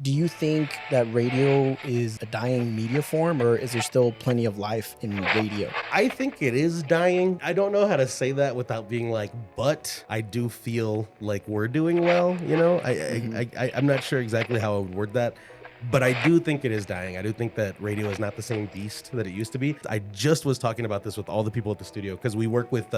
Do you think that radio is a dying media form, or is there still plenty of life in radio? I think it is dying. I don't know how to say that without being like, but I do feel like we're doing well. Hmm. I'm not sure exactly how I would word that, but I do think it is dying. I do think that radio is not the same beast that it used to be. I just was talking about this with all the people at the studio because we work with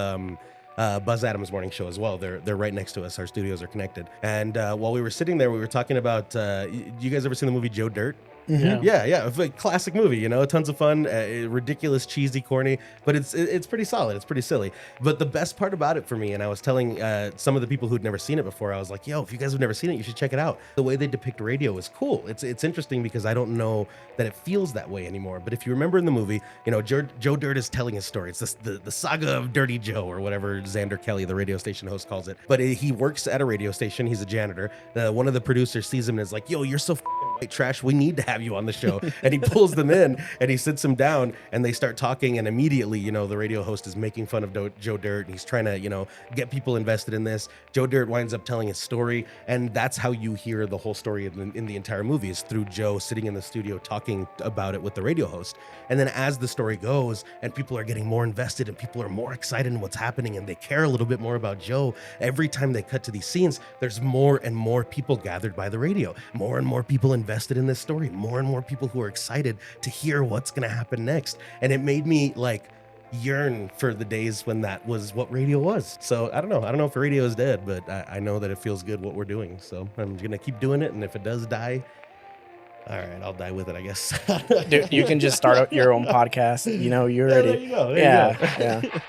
Buzz Adams morning show as well. They're right next to us. Our studios are connected. And while we were sitting there, we were talking about. You guys ever seen the movie Joe Dirt? Hmm. Yeah. Yeah. It's a classic movie, tons of fun, ridiculous, cheesy, corny, but it's pretty solid. It's pretty silly. But the best part about it for me, and I was telling some of the people who'd never seen it before, I was like, yo, if you guys have never seen it, you should check it out. The way they depict radio is cool. It's interesting because I don't know that it feels that way anymore. But if you remember in the movie, Joe Dirt is telling his story. It's the saga of Dirty Joe, or whatever Xander Kelly, the radio station host, calls it. But he works at a radio station. He's a janitor. One of the producers sees him and is like, yo, you're so white trash, we need to have you on the show. And he pulls them in and he sits them down and they start talking, and immediately the radio host is making fun of Joe Dirt, and he's trying to get people invested in this. Joe Dirt winds up telling his story, and that's how you hear the whole story in the entire movie, is through Joe sitting in the studio talking about it with the radio host. And then as the story goes and people are getting more invested and people are more excited in what's happening and they care a little bit more about Joe, every time they cut to these scenes, there's more and more people gathered by the radio, more and more people invested in this story, more and more people who are excited to hear what's going to happen next. And it made me like yearn for the days when that was what radio was. So I don't know if radio is dead, but I know that it feels good what we're doing. So I'm going to keep doing it. And if it does die, all right, I'll die with it, I guess. Dude, you can just start your own podcast. You're Yeah, ready. there you go. Yeah.